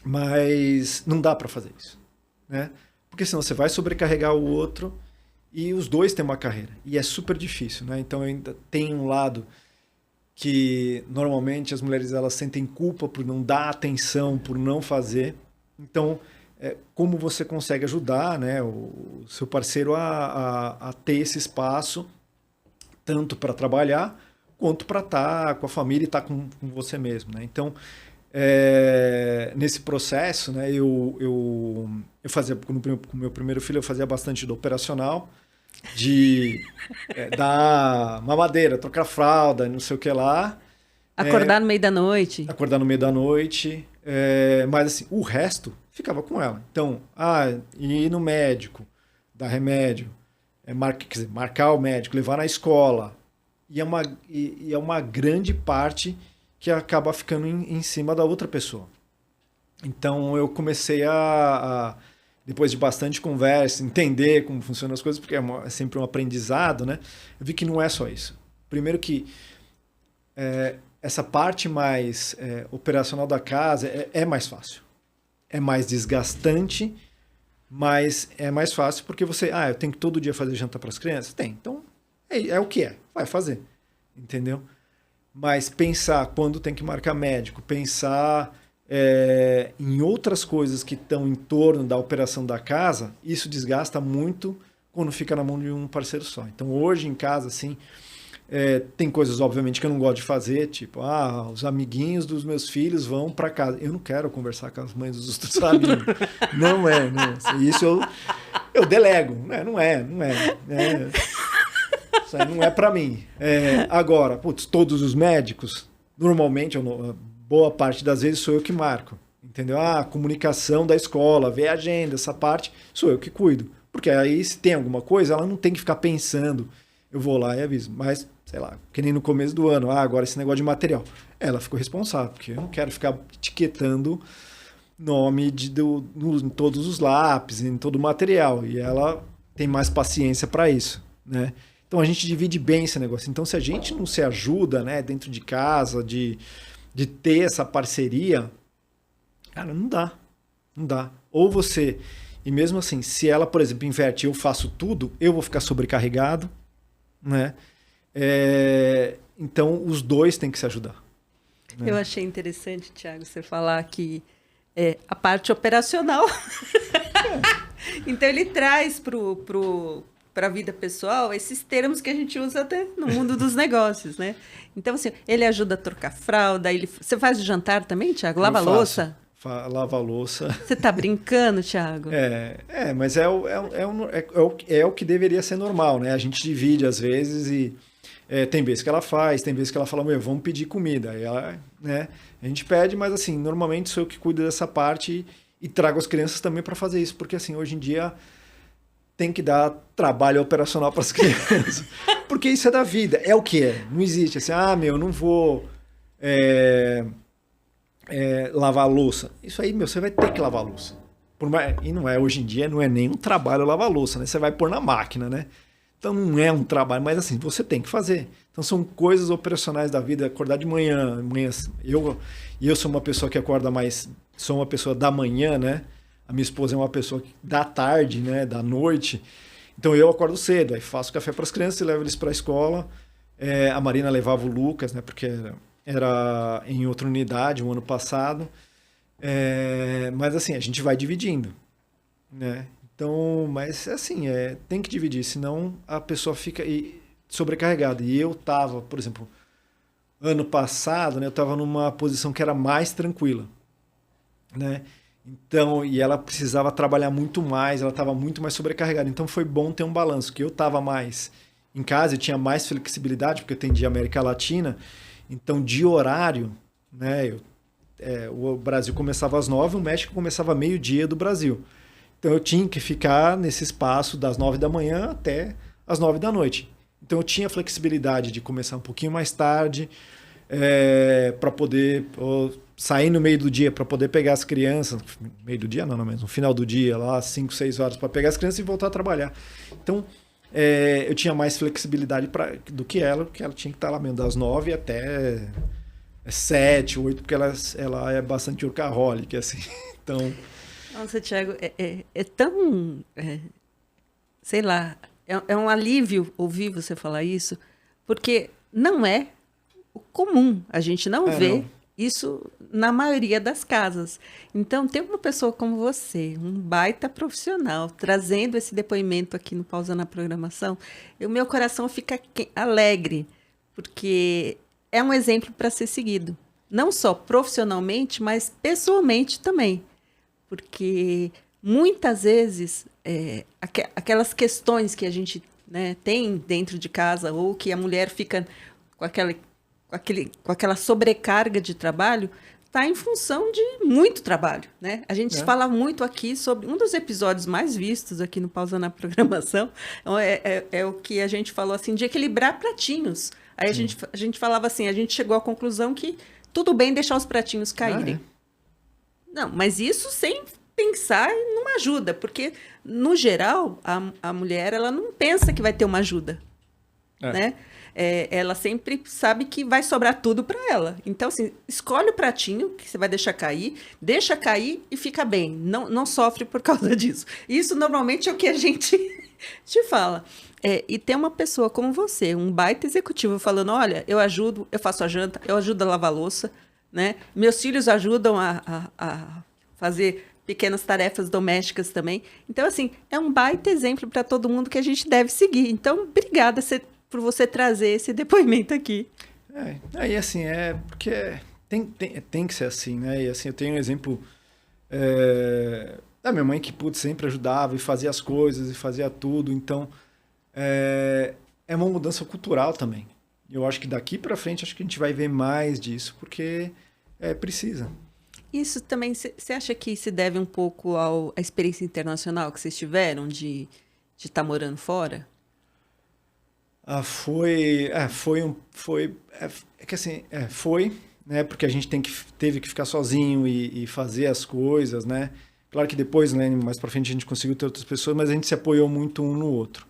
Mas não dá para fazer isso, né? Porque senão você vai sobrecarregar o outro e os dois têm uma carreira. E é super difícil, né? Então ainda tem um lado que normalmente as mulheres elas sentem culpa por não dar atenção, por não fazer. Então, como você consegue ajudar, né, o seu parceiro a ter esse espaço, tanto para trabalhar, quanto para estar com a família e estar com você mesmo, né? Então, nesse processo, né, eu fazia, com o meu primeiro filho, eu fazia bastante do operacional, de dar mamadeira, trocar fralda, não sei o que lá. Acordar no meio da noite. Acordar no meio da noite. Mas assim, o resto ficava com ela. Então, ir no médico, dar remédio, marcar o médico, levar na escola. é uma grande parte que acaba ficando em cima da outra pessoa. Então eu comecei depois de bastante conversa, entender como funcionam as coisas, porque é sempre um aprendizado, né? Eu vi que não é só isso. Primeiro que essa parte mais operacional da casa é mais fácil. É mais desgastante, mas é mais fácil porque eu tenho que todo dia fazer janta para as crianças? Tem. Então, é o que é. Vai fazer. Entendeu? Mas pensar quando tem que marcar médico, pensar em outras coisas que estão em torno da operação da casa, isso desgasta muito quando fica na mão de um parceiro só. Então, hoje em casa, assim, tem coisas, obviamente, que eu não gosto de fazer, tipo, os amiguinhos dos meus filhos vão para casa. Eu não quero conversar com as mães dos outros amigos. Não. Isso eu delego. Não é. Isso aí não é para mim. Agora, todos os médicos, normalmente, boa parte das vezes sou eu que marco. Entendeu? A comunicação da escola, ver a agenda, essa parte, sou eu que cuido. Porque aí, se tem alguma coisa, ela não tem que ficar pensando. Eu vou lá e aviso. Mas, sei lá, que nem no começo do ano, agora esse negócio de material. Ela ficou responsável, porque eu não quero ficar etiquetando nome em todos os lápis, em todo o material. E ela tem mais paciência para isso, né? Então a gente divide bem esse negócio. Então, se a gente não se ajuda, né, dentro de casa, de ter essa parceria, cara, não dá. Não dá. Ou você... E mesmo assim, se ela, por exemplo, inverte e eu faço tudo, eu vou ficar sobrecarregado, né? Então, os dois têm que se ajudar. Né? Eu achei interessante, Thiago, você falar que a parte operacional. Então, ele traz para a vida pessoal esses termos que a gente usa até no mundo dos negócios, né? Então, assim, ele ajuda a trocar fralda. Você faz o jantar também, Thiago? Lava a louça? Lava a louça. Você tá brincando, Thiago? Mas é o que deveria ser normal, né? A gente divide às vezes e tem vezes que ela faz, tem vezes que ela fala, vamos pedir comida. Aí ela, né? A gente pede, mas assim, normalmente sou eu que cuido dessa parte e trago as crianças também para fazer isso, porque assim, hoje em dia tem que dar trabalho operacional para as crianças. Porque isso é da vida, é o que é. Não existe assim, eu não vou lavar a louça. Isso aí, você vai ter que lavar a louça. E não é, hoje em dia, não é nem um trabalho lavar a louça, né? Você vai pôr na máquina, né? Então não é um trabalho, mas assim, você tem que fazer. Então são coisas operacionais da vida, acordar de manhã. Eu sou uma pessoa que acorda mais, sou uma pessoa da manhã, né? A minha esposa é uma pessoa da tarde, né? Da noite. Então eu acordo cedo, aí faço café para as crianças e levo eles para a escola. A Marina levava o Lucas, né? Porque era em outra unidade o ano passado. Mas assim, a gente vai dividindo, né? Então, mas assim, tem que dividir, senão a pessoa fica sobrecarregada. E eu tava, por exemplo, ano passado, né, eu tava numa posição que era mais tranquila, né? Então, e ela precisava trabalhar muito mais, ela estava muito mais sobrecarregada. Então foi bom ter um balanço, que eu estava mais em casa, eu tinha mais flexibilidade, porque eu atendia América Latina. Então, de horário, né, o Brasil começava às 9h, o México começava meio-dia do Brasil. Então eu tinha que ficar nesse espaço das 9 da manhã até as 9 da noite. Então eu tinha flexibilidade de começar um pouquinho mais tarde, para poder sair no meio do dia para poder pegar as crianças. Meio do dia não, mas no final do dia, lá 5, 6 horas, para pegar as crianças e voltar a trabalhar. Então eu tinha mais flexibilidade do que ela, porque ela tinha que estar lá mesmo das 9 até 7, 8, porque ela é bastante workaholic, assim. Então... Nossa, Thiago, é tão... sei lá, é um alívio ouvir você falar isso, porque não é o comum. A gente não vê isso na maioria das casas. Então, ter uma pessoa como você, um baita profissional, trazendo esse depoimento aqui no Pausa na Programação, o meu coração fica alegre, porque é um exemplo para ser seguido. Não só profissionalmente, mas pessoalmente também. Porque muitas vezes aquelas questões que a gente, né, tem dentro de casa, ou que a mulher fica com aquela sobrecarga de trabalho, está em função de muito trabalho, né? A gente fala muito aqui sobre um dos episódios mais vistos aqui no Pausa na Programação, é o que a gente falou assim, de equilibrar pratinhos. Aí a gente falava assim, a gente chegou à conclusão que tudo bem deixar os pratinhos caírem. Não, mas isso sem pensar numa ajuda, porque, no geral, a mulher ela não pensa que vai ter uma ajuda, né? Ela sempre sabe que vai sobrar tudo para ela. Então, assim, escolhe o pratinho que você vai deixar cair, deixa cair e fica bem. Não sofre por causa disso. Isso, normalmente, é o que a gente te fala. E tem uma pessoa como você, um baita executivo, falando, olha, eu ajudo, eu faço a janta, eu ajudo a lavar a louça, né? Meus filhos ajudam a fazer pequenas tarefas domésticas também. Então, assim, é um baita exemplo para todo mundo que a gente deve seguir. Então, obrigada por você trazer esse depoimento aqui. Aí, assim, porque tem que ser assim, né? E, assim, eu tenho um exemplo da minha mãe que, sempre ajudava e fazia as coisas e fazia tudo. Então, é uma mudança cultural também. Eu acho que daqui para frente, acho que a gente vai ver mais disso, porque precisa. Isso também, você acha que se deve um pouco à experiência internacional que vocês tiveram de estar morando fora? Foi, né, porque a gente teve que ficar sozinho e fazer as coisas, né? Claro que depois, né, mais pra frente a gente conseguiu ter outras pessoas, mas a gente se apoiou muito um no outro.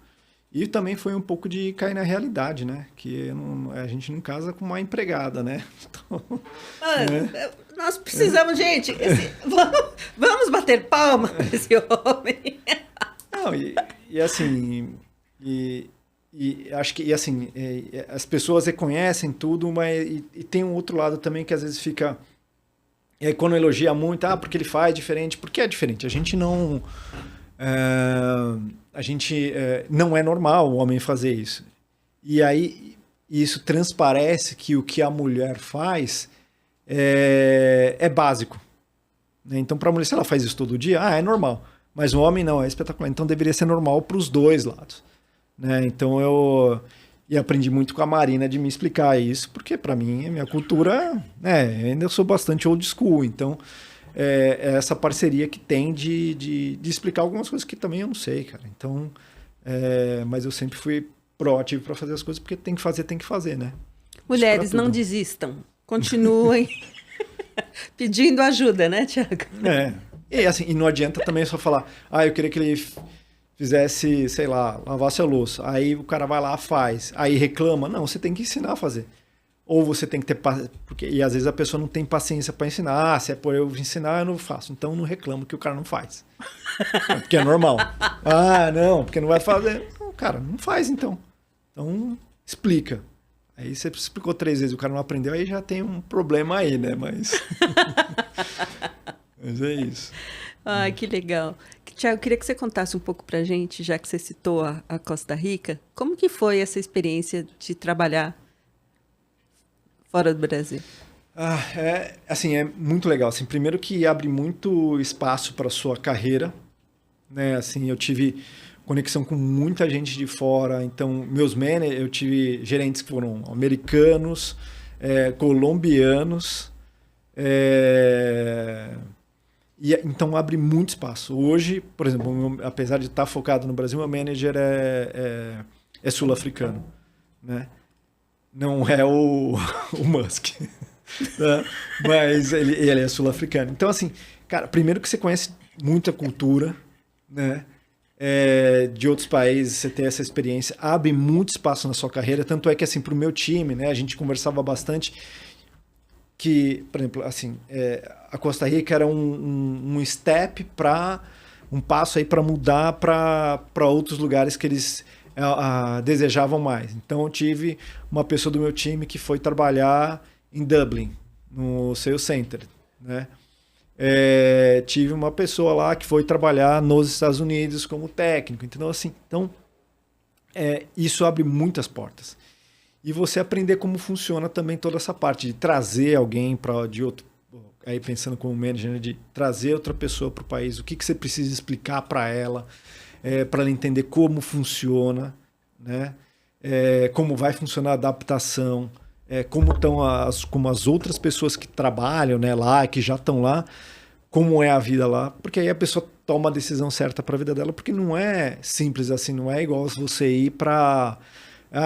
E também foi um pouco de cair na realidade, né? Que a gente não casa com uma empregada, né? Então, né? Nós precisamos, gente, vamos bater palma para esse homem. Não, e assim... E acho que, assim, as pessoas reconhecem tudo, mas e tem um outro lado também que às vezes fica... E aí quando elogia muito, porque ele faz diferente, porque é diferente. A gente não... não é normal o homem fazer isso. E aí isso transparece que o que a mulher faz é básico. Né? Então, para a mulher, se ela faz isso todo dia, é normal. Mas o homem não, é espetacular. Então deveria ser normal para os dois lados. Né? Então eu aprendi muito com a Marina de me explicar isso, porque para mim, a minha cultura, ainda eu sou bastante old school, então é essa parceria que tem de explicar algumas coisas que também eu não sei, cara. Então, mas eu sempre fui proativo para fazer as coisas, porque tem que fazer, né? Mulheres, não desistam, continuem pedindo ajuda, né, Thiago? E assim, e não adianta também só falar, eu queria que ele fizesse, sei lá, lavasse a louça. Aí o cara vai lá, faz. Aí reclama. Não, você tem que ensinar a fazer. Ou você tem que ter... E às vezes a pessoa não tem paciência para ensinar. Se é por eu ensinar, eu não faço. Então não reclamo que o cara não faz. Porque é normal. Não, porque não vai fazer. Não, cara, não faz então. Então explica. Aí você explicou 3 vezes, o cara não aprendeu, aí já tem um problema aí, né? Mas é isso. Ai, que legal. Thiago, eu queria que você contasse um pouco pra gente, já que você citou a Costa Rica, como que foi essa experiência de trabalhar fora do Brasil? É muito legal. Assim, primeiro que abre muito espaço para sua carreira, né? Assim, eu tive conexão com muita gente de fora, então eu tive gerentes que foram americanos, colombianos, então abre muito espaço. Hoje, por exemplo, apesar de estar focado no Brasil, meu manager é sul-africano, né? Não é o Musk, né? Mas ele é sul-africano. Então, assim, cara, primeiro que você conhece muita cultura, né? De outros países, você tem essa experiência, abre muito espaço na sua carreira, tanto é que, assim, para o meu time, né, a gente conversava bastante que, por exemplo, assim, a Costa Rica era um step um passo aí para mudar para outros lugares que eles desejavam mais. Então, eu tive uma pessoa do meu time que foi trabalhar em Dublin, no Sales Center, né? Tive uma pessoa lá que foi trabalhar nos Estados Unidos como técnico. Então, assim, isso abre muitas portas. E você aprender como funciona também toda essa parte de trazer alguém de outro, aí pensando como manager, né, de trazer outra pessoa para o país, o que você precisa explicar para ela entender como funciona, né? Como vai funcionar a adaptação, como as outras pessoas que trabalham, né, lá, que já estão lá, como é a vida lá, porque aí a pessoa toma a decisão certa para a vida dela, porque não é simples assim, não é igual você ir para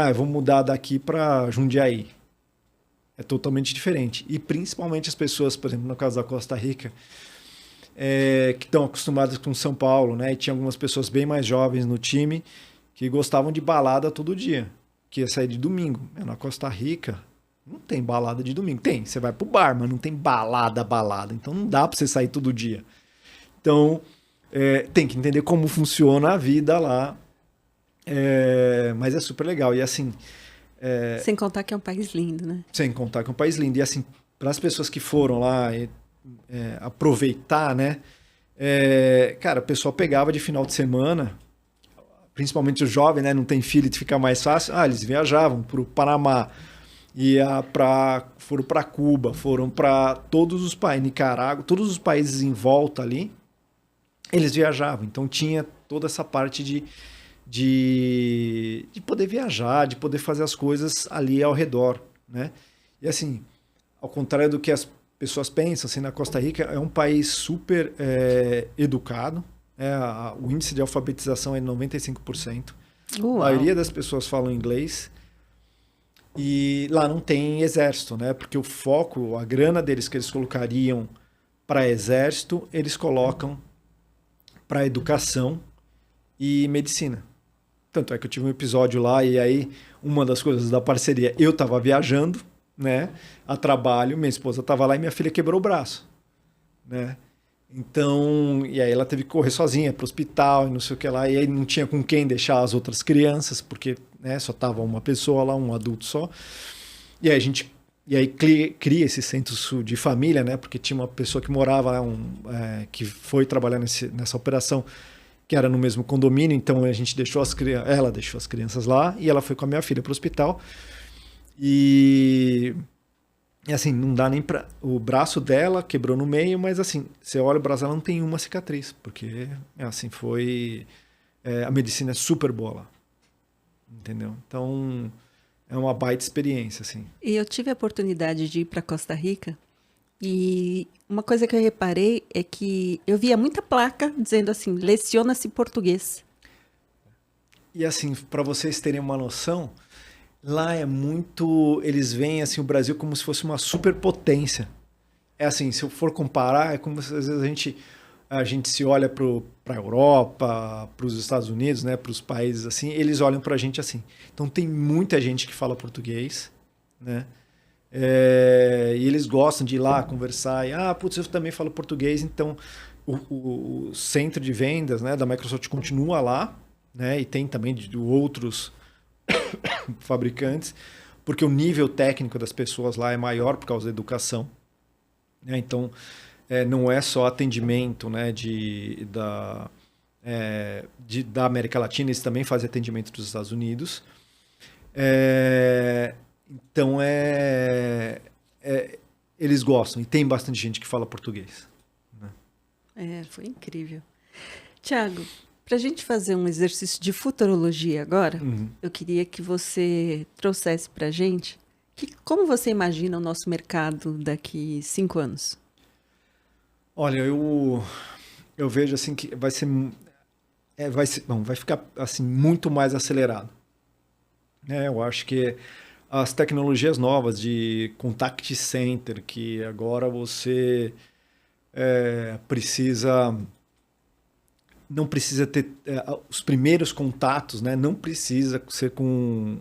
eu vou mudar daqui para Jundiaí. É totalmente diferente. E principalmente as pessoas, por exemplo, no caso da Costa Rica, que estão acostumadas com São Paulo, né? E tinha algumas pessoas bem mais jovens no time que gostavam de balada todo dia, que ia sair de domingo. Na Costa Rica não tem balada de domingo. Tem, você vai pro bar, mas não tem balada. Então não dá para você sair todo dia. Então tem que entender como funciona a vida lá. Mas é super legal. E assim... Sem contar que é um país lindo, né? Sem contar que é um país lindo. E assim, para as pessoas que foram lá aproveitar, né? Cara, o pessoal pegava de final de semana, principalmente os jovens, né? Não tem filho, fica mais fácil. Eles viajavam para o Panamá, foram para Cuba, foram para todos os países, Nicarágua, todos os países em volta ali, eles viajavam. Então tinha toda essa parte de poder viajar, de poder fazer as coisas ali ao redor, né? E assim, ao contrário do que as pessoas pensam, assim, na Costa Rica é um país super educado, o índice de alfabetização é 95%. Uau. A maioria das pessoas falam inglês e lá não tem exército, né? Porque o foco, a grana deles que eles colocariam para exército, eles colocam para educação e medicina. Tanto é que eu tive um episódio lá e aí uma das coisas da parceria, eu estava viajando, né, a trabalho, minha esposa estava lá e minha filha quebrou o braço, né? Então, e aí ela teve que correr sozinha para o hospital e não sei o que lá, e aí não tinha com quem deixar as outras crianças, porque, né, só tava uma pessoa lá, um adulto só. E aí cria esse centro de família, né? Porque tinha uma pessoa que morava lá, que foi trabalhar nessa operação, que era no mesmo condomínio, então a gente ela deixou as crianças lá e ela foi com a minha filha para o hospital. E assim, não dá nem para... O braço dela quebrou no meio, mas assim, você olha o braço, ela não tem uma cicatriz, porque assim, a medicina é super boa lá. Entendeu? Então, é uma baita experiência, assim. E eu tive a oportunidade de ir para Costa Rica e uma coisa que eu reparei é que eu via muita placa dizendo assim, leciona-se português. E assim, para vocês terem uma noção, lá é muito... Eles veem assim, o Brasil como se fosse uma superpotência. É assim, se eu for comparar, é como se às vezes a gente se olha para a Europa, para os Estados Unidos, né, para os países assim, eles olham para a gente assim. Então tem muita gente que fala português, né? E eles gostam de ir lá conversar e, putz, eu também falo português, então o centro de vendas, né, da Microsoft continua lá, né, e tem também de outros fabricantes, porque o nível técnico das pessoas lá é maior por causa da educação, né? Então não é só atendimento, né, da América Latina, eles também fazem atendimento dos Estados Unidos. Então eles gostam e tem bastante gente que fala português, né? Foi incrível. Tiago, para a gente fazer um exercício de futurologia agora, eu queria que você trouxesse para a gente como você imagina o nosso mercado daqui 5 anos. Olha, eu vejo assim que vai ficar assim muito mais acelerado, né? Eu acho que as tecnologias novas de contact center, que agora você não precisa ter os primeiros contatos, né? Não precisa ser com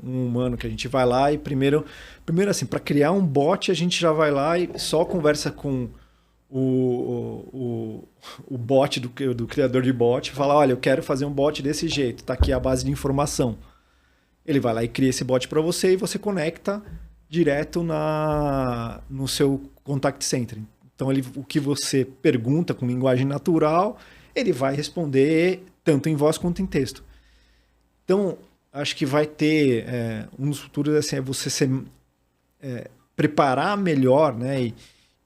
um humano, que a gente vai lá e primeiro assim, para criar um bot a gente já vai lá e só conversa com o bot do criador de bot, fala, olha, eu quero fazer um bot desse jeito, tá aqui a base de informação. Ele vai lá e cria esse bot para você e você conecta direto no seu contact center. Então, o que você pergunta com linguagem natural, ele vai responder tanto em voz quanto em texto. Então, acho que vai ter um dos futuros assim, é você preparar melhor, né,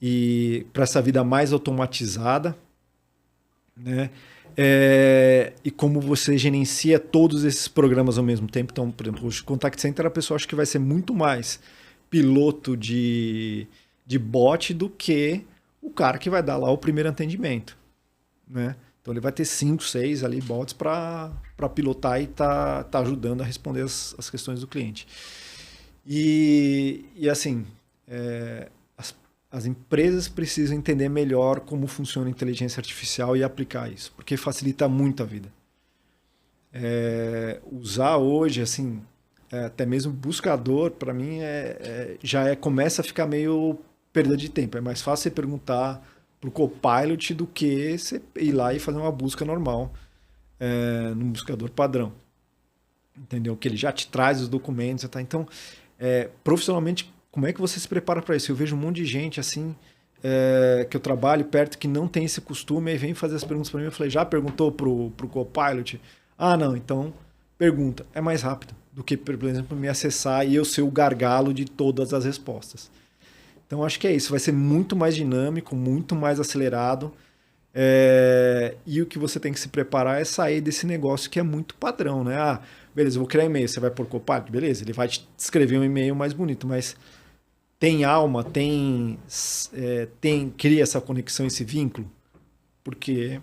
e para essa vida mais automatizada, né? E como você gerencia todos esses programas ao mesmo tempo. Então, por exemplo, o Contact Center, a pessoa acha que vai ser muito mais piloto de bot do que o cara que vai dar lá o primeiro atendimento, né? Então ele vai ter 5, 6 ali bots para pilotar e tá ajudando a responder as questões do cliente. E assim, as empresas precisam entender melhor como funciona a inteligência artificial e aplicar isso, porque facilita muito a vida. Usar hoje, assim, até mesmo buscador, para mim, começa a ficar meio perda de tempo. É mais fácil você perguntar para o Copilot do que você ir lá e fazer uma busca normal num buscador padrão. Entendeu? Que ele já te traz os documentos. Tá? Então, profissionalmente, como é que você se prepara para isso? Eu vejo um monte de gente assim, que eu trabalho perto, que não tem esse costume, e vem fazer as perguntas para mim. Eu falei, já perguntou para o Copilot? Ah, não, então pergunta. É mais rápido do que, por exemplo, me acessar e eu ser o gargalo de todas as respostas. Então, acho que é isso. Vai ser muito mais dinâmico, muito mais acelerado. E o que você tem que se preparar é sair desse negócio que é muito padrão, né? Ah, beleza, eu vou criar e-mail. Você vai por Copilot? Beleza, ele vai te escrever um e-mail mais bonito, mas tem alma, cria essa conexão, esse vínculo, porque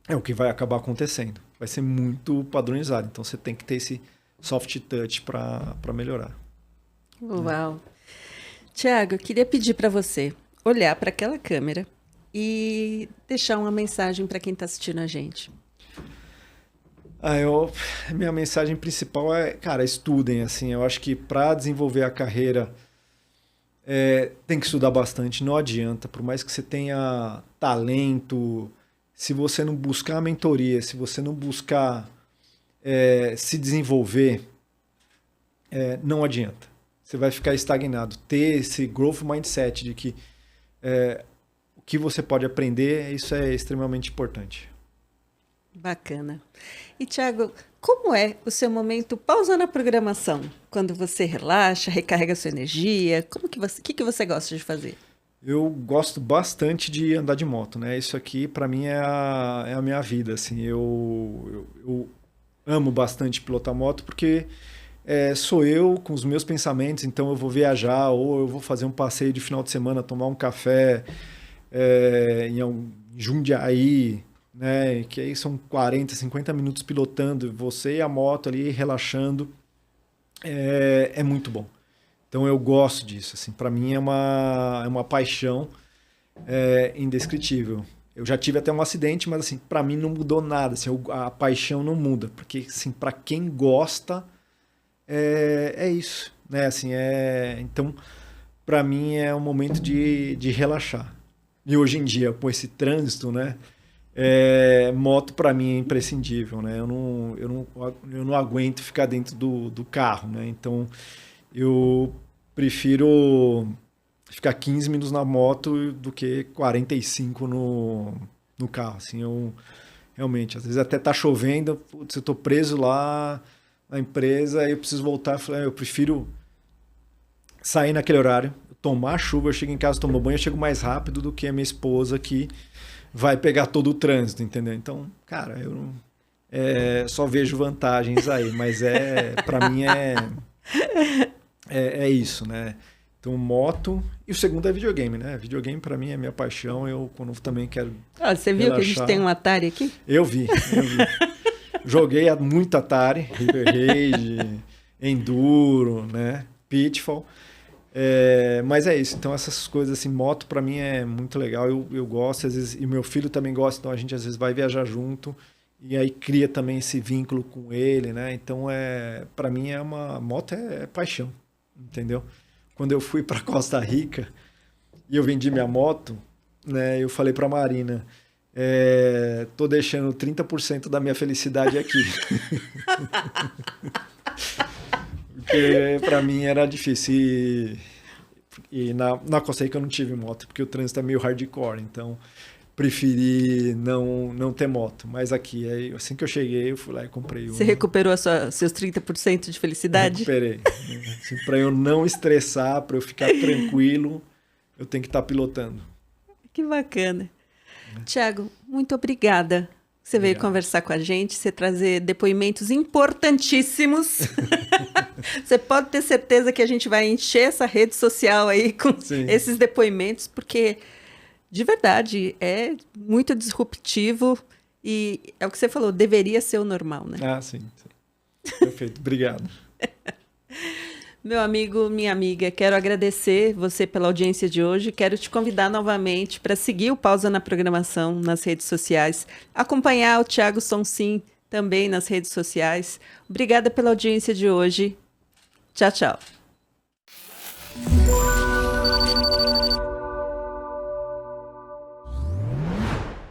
é o que vai acabar acontecendo. Vai ser muito padronizado. Então, você tem que ter esse soft touch para melhorar. Uau! Tiago, eu queria pedir para você olhar para aquela câmera e deixar uma mensagem para quem está assistindo a gente. Minha mensagem principal é, cara, estudem. Assim, eu acho que para desenvolver a carreira tem que estudar bastante, não adianta. Por mais que você tenha talento, se você não buscar mentoria, se você não buscar se desenvolver, não adianta. Você vai ficar estagnado. Ter esse growth mindset de que o que você pode aprender, isso é extremamente importante. Bacana. E, Tiago, como é o seu momento pausa na programação? Quando você relaxa, recarrega sua energia, o que você gosta de fazer? Eu gosto bastante de andar de moto, né? Isso aqui, para mim, é a minha vida. Assim, eu amo bastante pilotar moto porque sou eu com os meus pensamentos. Então eu vou viajar ou eu vou fazer um passeio de final de semana, tomar um café em Jundiaí, né? Que aí são 40, 50 minutos pilotando, você e a moto ali relaxando. É muito bom. Então eu gosto disso. Assim, para mim é uma paixão indescritível. Eu já tive até um acidente, mas assim, para mim não mudou nada. Assim, a paixão não muda, porque assim, para quem gosta é isso, né? Assim, então, para mim é um momento de relaxar. E hoje em dia, com esse trânsito, né? Moto para mim é imprescindível, né? Eu não aguento ficar dentro do carro, né? Então eu prefiro ficar 15 minutos na moto do que 45 no carro. Assim, eu realmente, às vezes até tá chovendo, putz, eu tô preso lá na empresa e eu preciso voltar. Eu prefiro sair naquele horário, tomar chuva, eu chego em casa, tomo banho, eu chego mais rápido do que a minha esposa que vai pegar todo o trânsito, entendeu? Então, cara, eu só vejo vantagens aí, mas para mim é isso, né? Então, moto. E o segundo é videogame, né? Videogame, para mim, é minha paixão. Eu, quando também quero você viu relaxar. Que a gente tem um Atari aqui? Eu vi. Joguei muito Atari, River Raid, Enduro, né? Pitfall. Mas é isso. Então, essas coisas assim, moto, para mim, é muito legal. Eu gosto, às vezes, e meu filho também gosta. Então, a gente, às vezes, vai viajar junto. E aí cria também esse vínculo com ele, né? Então, para mim, moto é paixão, entendeu? Quando eu fui para Costa Rica e eu vendi minha moto, né, eu falei para a Marina, tô deixando 30% da minha felicidade aqui. Porque para mim era difícil. E na Costa Rica eu não tive moto, porque o trânsito é meio hardcore, então preferi não ter moto. Mas aqui, assim que eu cheguei, eu fui lá e comprei uma. Você recuperou seus 30% de felicidade? Recuperei. Assim, para eu não estressar, para eu ficar tranquilo, eu tenho que estar pilotando. Que bacana. Tiago, muito obrigada. Você veio conversar com a gente, você trazer depoimentos importantíssimos. Você pode ter certeza que a gente vai encher essa rede social aí com esses depoimentos, porque De verdade, é muito disruptivo e é o que você falou, deveria ser o normal, né? Ah, sim. Perfeito, obrigado. Meu amigo, minha amiga, quero agradecer você pela audiência de hoje. Quero te convidar novamente para seguir o Pausa na Programação nas redes sociais, acompanhar o Thiago Sonsim também nas redes sociais. Obrigada pela audiência de hoje. Tchau, tchau.